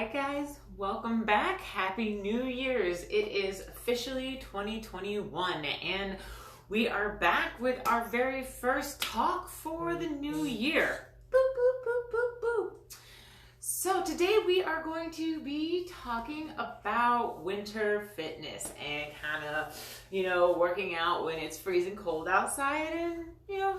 Hi guys, welcome back. Happy New Year's. It is officially 2021 and we are back with our very first talk for the new year. Boop, boop, boop, boop, boop. So today we are going to be talking about winter fitness and kind of, working out when it's freezing cold outside and,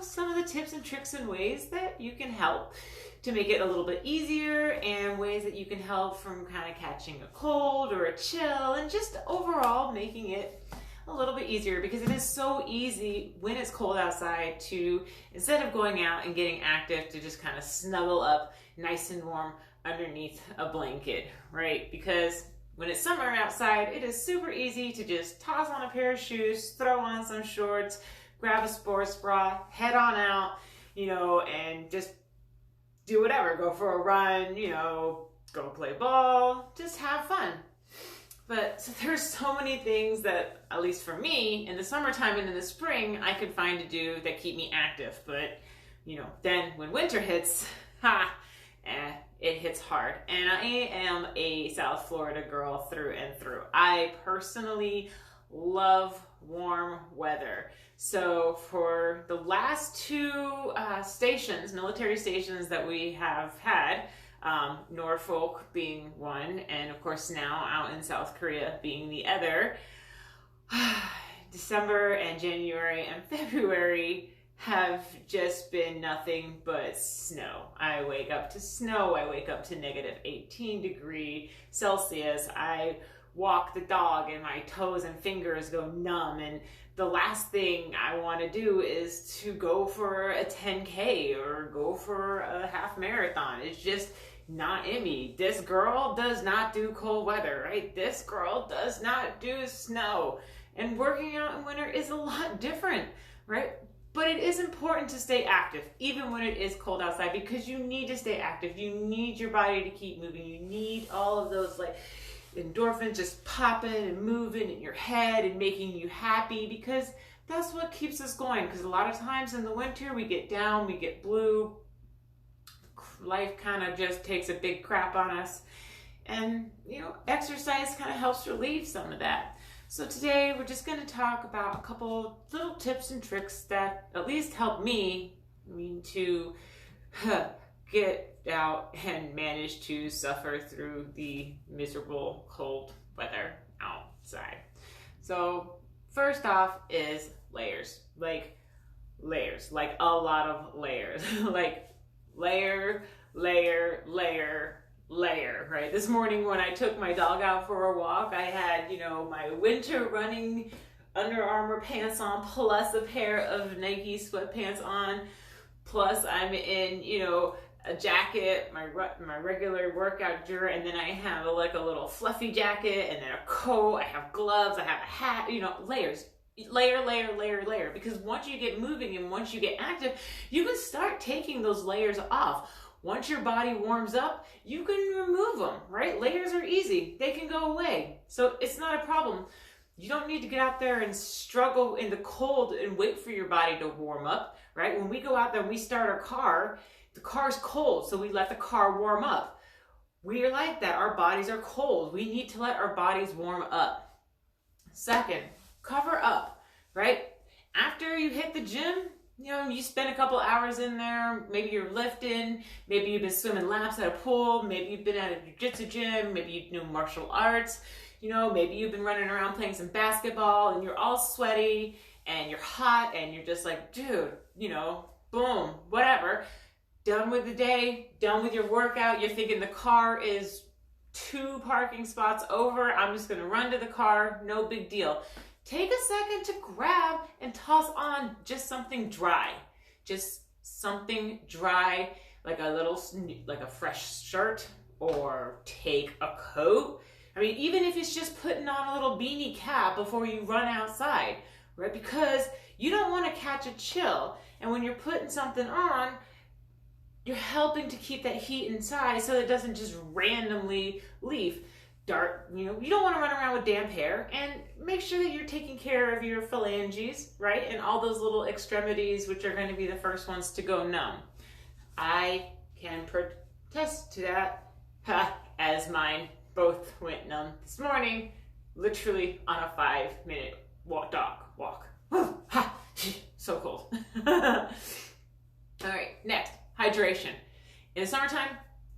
some of the tips and tricks and ways that you can help to make it a little bit easier and ways that you can help from kind of catching a cold or a chill and just overall making it a little bit easier, because it is so easy when it's cold outside to, instead of going out and getting active, to just kind of snuggle up nice and warm underneath a blanket, right? Because when it's summer outside, it is super easy to just toss on a pair of shoes, throw on some shorts, grab a sports bra, head on out, and just do whatever. Go for a run, go play ball, just have fun. But so there's so many things that, at least for me, in the summertime and in the spring, I could find to do that keep me active. But, then when winter hits, it hits hard. And I am a South Florida girl through and through. I personally love warm weather. So for the last two military stations that we have had, Norfolk being one, and of course now out in South Korea being the other, December and January and February have just been nothing but snow. I wake up to snow. I wake up to negative 18 degrees Celsius. I walk the dog and my toes and fingers go numb, and the last thing I want to do is to go for a 10K or go for a half marathon. It's just not in me. This girl does not do cold weather, right? This girl does not do snow. And working out in winter is a lot different, right? But it is important to stay active, even when it is cold outside, because you need to stay active. You need your body to keep moving. You need all of those endorphins just popping and moving in your head and making you happy, because that's what keeps us going. Because a lot of times in the winter, we get down, we get blue. Life kind of just takes a big crap on us. And, exercise kind of helps relieve some of that. So today we're just going to talk about a couple little tips and tricks that at least help me, to get out and manage to suffer through the miserable cold weather outside. So first off is layers, like a lot of layers, like layer, right? This morning when I took my dog out for a walk, I had, my winter running Under Armour pants on, plus a pair of Nike sweatpants on, plus I'm in, a jacket, my regular workout gear, and then I have a little fluffy jacket, and then a coat, I have gloves, I have a hat, layers. Layer. Because once you get moving and once you get active, you can start taking those layers off. Once your body warms up, you can remove them, right? Layers are easy. They can go away. So it's not a problem. You don't need to get out there and struggle in the cold and wait for your body to warm up, right? When we go out there and we start our car, the car's cold, so we let the car warm up. We are like that. Our bodies are cold. We need to let our bodies warm up. Second, cover up, right? After you hit the gym, you spend a couple hours in there, maybe you're lifting, maybe you've been swimming laps at a pool, maybe you've been at a jiu-jitsu gym, maybe you do martial arts, maybe you've been running around playing some basketball and you're all sweaty and you're hot and you're just like, dude, boom, whatever. Done with the day, done with your workout. You're thinking the car is 2 parking spots over. I'm just going to run to the car. No big deal. Take a second to grab and toss on just something dry. Just something dry, like a fresh shirt, or take a coat. Even if it's just putting on a little beanie cap before you run outside, right? Because you don't want to catch a chill. And when you're putting something on, you're helping to keep that heat inside so it doesn't just randomly leave. You don't want to run around with damp hair, and make sure that you're taking care of your phalanges, right? And all those little extremities, which are going to be the first ones to go numb. I can protest to that as mine both went numb this morning, literally on a 5-minute dog walk. So cold. All right, next, hydration. In the summertime,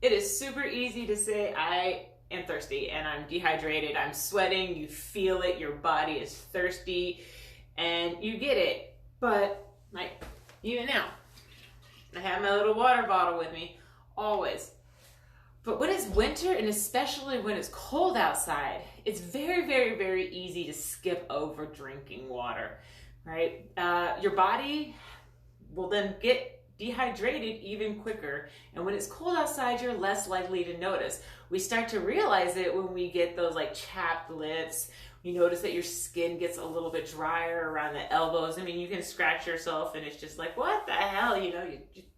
it is super easy to say I am thirsty and I'm dehydrated, I'm sweating, you feel it, your body is thirsty, and you get it. But like, even now, I have my little water bottle with me, always. But when it's winter, and especially when it's cold outside, it's very, very, very easy to skip over drinking water, right? Your body will then get dehydrated even quicker. And when it's cold outside, you're less likely to notice. We start to realize it when we get those like chapped lips. You notice that your skin gets a little bit drier around the elbows. I mean, you can scratch yourself and it's just like, what the hell? You know,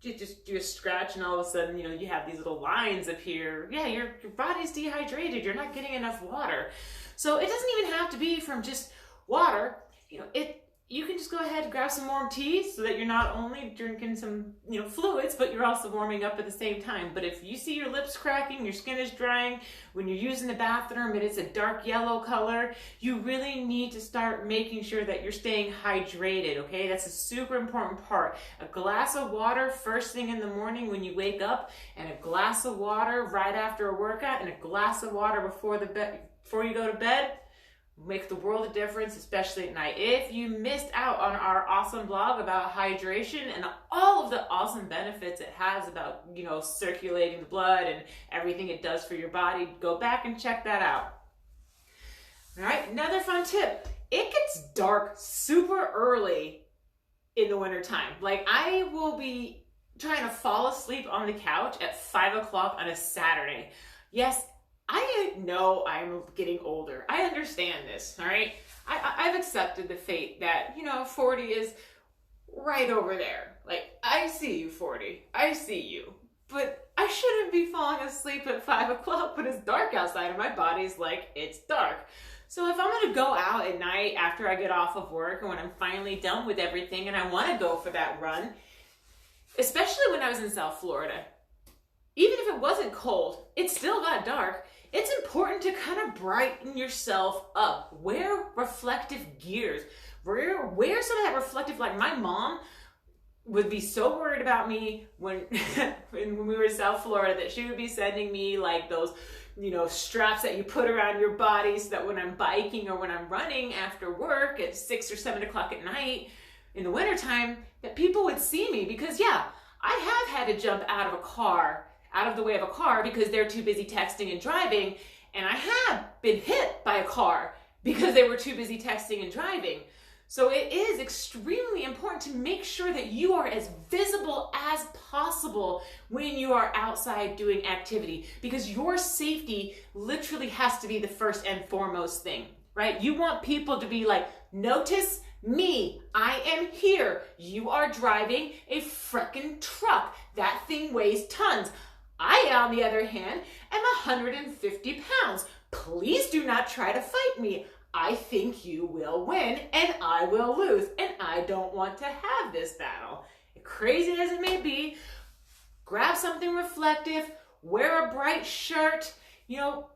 you just scratch and all of a sudden, you know, you have these little lines appear. Yeah, your body's dehydrated. You're not getting enough water. So it doesn't even have to be from just water. You know, you can just go ahead and grab some warm tea so that you're not only drinking some, you know, fluids, but you're also warming up at the same time. But if you see your lips cracking, your skin is drying, when you're using the bathroom and it's a dark yellow color, you really need to start making sure that you're staying hydrated, okay? That's a super important part. A glass of water first thing in the morning when you wake up, and a glass of water right after a workout, and a glass of water before you go to bed, make the world of difference, especially at night. If you missed out on our awesome blog about hydration and all of the awesome benefits it has about, you know, circulating the blood and everything it does for your body, go back and check that out. All right, another fun tip. It gets dark super early in the wintertime. Like, I will be trying to fall asleep on the couch at 5 o'clock on a Saturday. Yes, I know I'm getting older. I understand this, all right? I've accepted the fate that, you know, 40 is right over there. Like, I see you, 40. I see you. But I shouldn't be falling asleep at 5 o'clock when it's dark outside and my body's like, it's dark. So if I'm gonna go out at night after I get off of work and when I'm finally done with everything and I wanna go for that run, especially when I was in South Florida, even if it wasn't cold, it still got dark. It's important to kind of brighten yourself up. Wear reflective gears. Wear some of that reflective, like my mom would be so worried about me when we were in South Florida that she would be sending me like those, you know, straps that you put around your body so that when I'm biking or when I'm running after work at 6 or 7 o'clock at night in the wintertime, that people would see me because, yeah, I have had to jump out of the way of a car because they're too busy texting and driving, and I have been hit by a car because they were too busy texting and driving. So it is extremely important to make sure that you are as visible as possible when you are outside doing activity, because your safety literally has to be the first and foremost thing, right? You want people to be like, notice me, I am here. You are driving a frickin' truck. That thing weighs tons. I, on the other hand, am 150 pounds. Please do not try to fight me. I think you will win and I will lose, and I don't want to have this battle. Crazy as it may be, grab something reflective, wear a bright shirt, you know,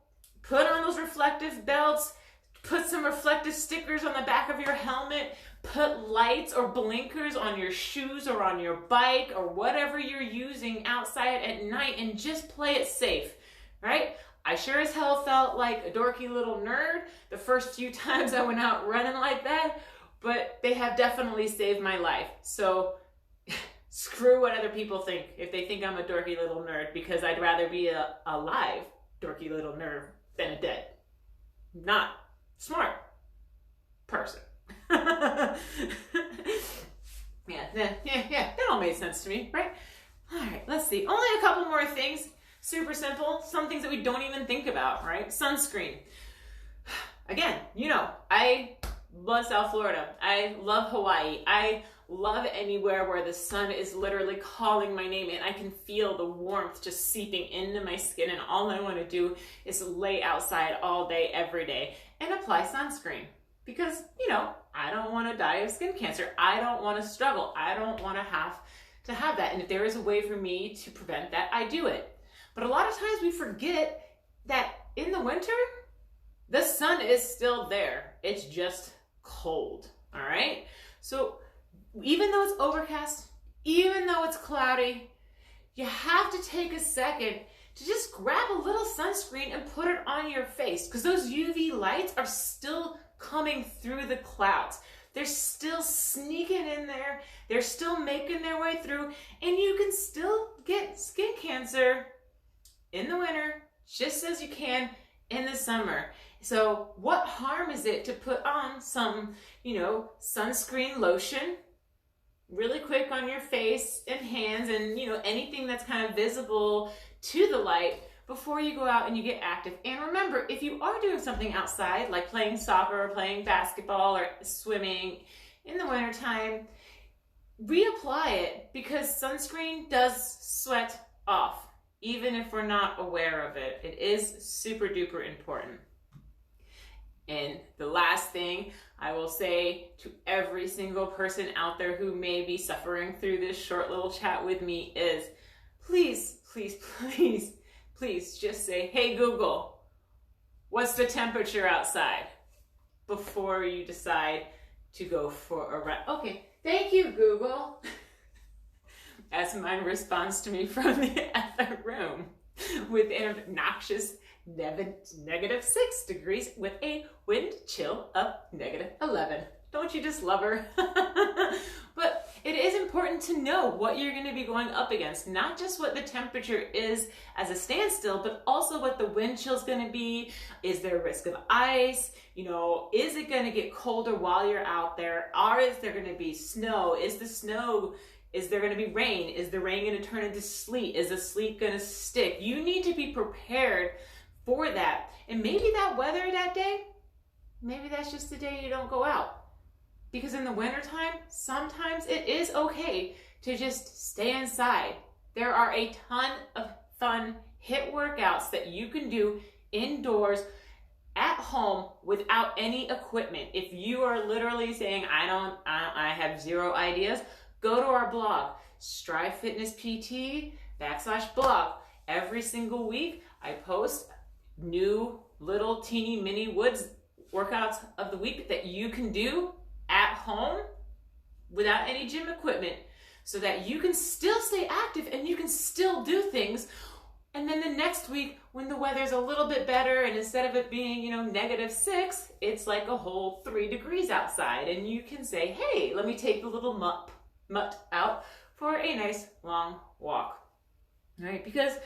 put on those reflective belts, put some reflective stickers on the back of your helmet, put lights or blinkers on your shoes or on your bike or whatever you're using outside at night, and just play it safe, right? I sure as hell felt like a dorky little nerd the first few times I went out running like that, but they have definitely saved my life. So screw what other people think if they think I'm a dorky little nerd, because I'd rather be a alive dorky little nerd than a dead, not smart person. Yeah, that all made sense to me, right? All right, let's see. Only a couple more things. Super simple. Some things that we don't even think about, right? Sunscreen. Again, you know, I love South Florida. I love Hawaii. I love anywhere where the sun is literally calling my name and I can feel the warmth just seeping into my skin, and all I want to do is lay outside all day, every day, and apply sunscreen. Because, you know, I don't want to die of skin cancer. I don't want to struggle. I don't want to have that. And if there is a way for me to prevent that, I do it. But a lot of times we forget that in the winter, the sun is still there. It's just cold, all right? So even though it's overcast, even though it's cloudy, you have to take a second to just grab a little sunscreen and put it on your face, because those UV lights are still coming through the clouds. They're still sneaking in there. They're still making their way through, and you can still get skin cancer in the winter just as you can in the summer. So what harm is it to put on some, sunscreen lotion really quick on your face and hands and, anything that's kind of visible to the light before you go out and you get active. And remember, if you are doing something outside, like playing soccer or playing basketball or swimming in the wintertime, reapply it, because sunscreen does sweat off, even if we're not aware of it. It is super duper important. And the last thing I will say to every single person out there who may be suffering through this short little chat with me is, please, please, please, please just say, hey Google, what's the temperature outside? Before you decide to go for a run. Okay, thank you, Google. That's my response to me from the other room with an obnoxious -6 degrees with a wind chill of -11. Don't you just love her? But it is important to know what you're going to be going up against, not just what the temperature is as a standstill, but also what the wind chill is going to be. Is there a risk of ice? Is it going to get colder while you're out there? Or is there going to be snow? Is there going to be rain? Is the rain going to turn into sleet? Is the sleet going to stick? You need to be prepared for that. And maybe that weather that day, maybe that's just the day you don't go out. Because in the wintertime, sometimes it is okay to just stay inside. There are a ton of fun HIIT workouts that you can do indoors at home without any equipment. If you are literally saying, I have zero ideas, go to our blog, Strivefitnesspt.blog. Every single week, I post new little teeny mini woods workouts of the week that you can do at home without any gym equipment, so that you can still stay active and you can still do things. And then the next week, when the weather's a little bit better, and instead of it being, -6, it's like a whole 3 degrees outside, and you can say, hey, let me take the little mutt out for a nice long walk. All right? Because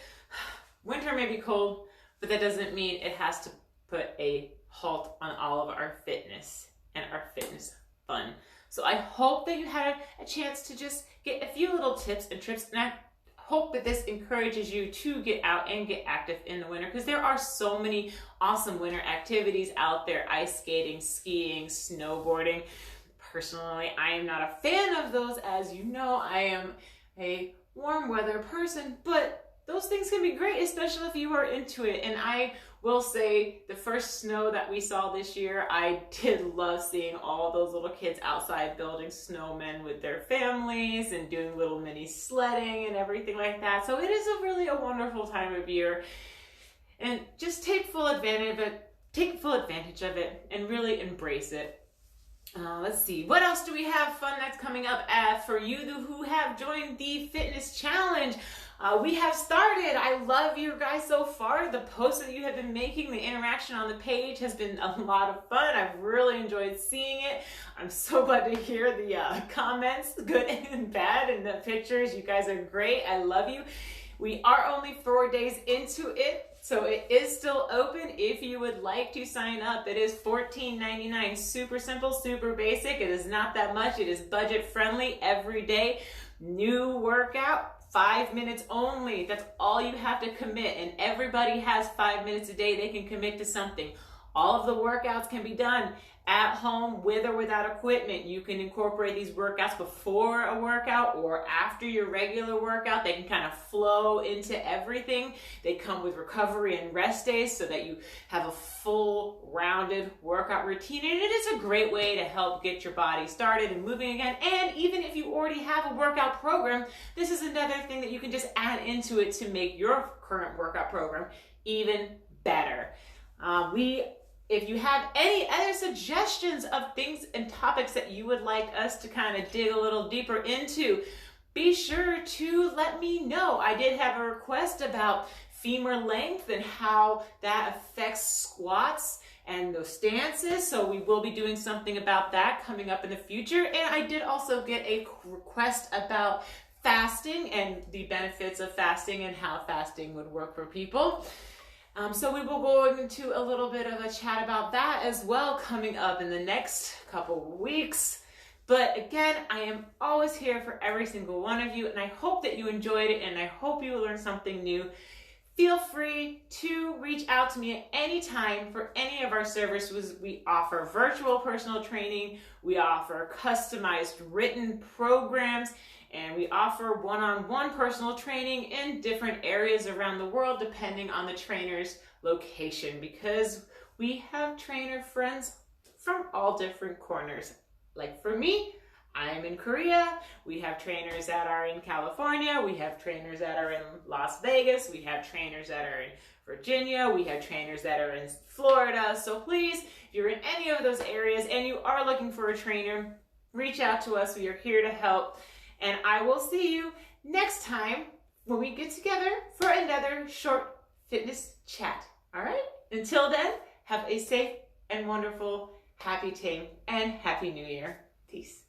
winter may be cold, but that doesn't mean it has to put a halt on all of our fitness and our fitness fun. So I hope that you had a chance to just get a few little tips and trips, and I hope that this encourages you to get out and get active in the winter, because there are so many awesome winter activities out there: ice skating, skiing, snowboarding. Personally, I am not a fan of those. As you know, I am a warm weather person, but those things can be great, especially if you are into it. And I will say, the first snow that we saw this year, I did love seeing all those little kids outside building snowmen with their families and doing little mini sledding and everything like that. So it is really a wonderful time of year, and just take full advantage of it and really embrace it. Let's see, what else do we have fun that's coming up for you who have joined the fitness challenge? We have started. I love you guys so far. The posts that you have been making, the interaction on the page has been a lot of fun. I've really enjoyed seeing it. I'm so glad to hear the comments, good and bad, and the pictures. You guys are great. I love you. We are only 4 days into it, so it is still open if you would like to sign up. It is $14.99. Super simple, super basic. It is not that much. It is budget friendly every day. New workout. 5 minutes only. That's all you have to commit, and everybody has 5 minutes a day they can commit to something. All of the workouts can be done at home with or without equipment. You can incorporate these workouts before a workout or after your regular workout. They can kind of flow into everything. They come with recovery and rest days so that you have a full rounded workout routine, and it is a great way to help get your body started and moving again. And even if you already have a workout program, this is another thing that you can just add into it to make your current workout program even better. If you have any other suggestions of things and topics that you would like us to kind of dig a little deeper into, be sure to let me know. I did have a request about femur length and how that affects squats and those stances, so we will be doing something about that coming up in the future. And I did also get a request about fasting and the benefits of fasting and how fasting would work for people. So we will go into a little bit of a chat about that as well coming up in the next couple weeks. But again, I am always here for every single one of you, and I hope that you enjoyed it, and I hope you learned something new. Feel free to reach out to me at any time for any of our services. We offer virtual personal training, we offer customized written programs, and we offer one-on-one personal training in different areas around the world depending on the trainer's location, because we have trainer friends from all different corners. Like for me, I'm in Korea. We have trainers that are in California. We have trainers that are in Las Vegas. We have trainers that are in Virginia. We have trainers that are in Florida. So please, if you're in any of those areas and you are looking for a trainer, reach out to us. We are here to help. And I will see you next time when we get together for another short fitness chat. All right? Until then, have a safe and wonderful, happy, tame, and happy New Year. Peace.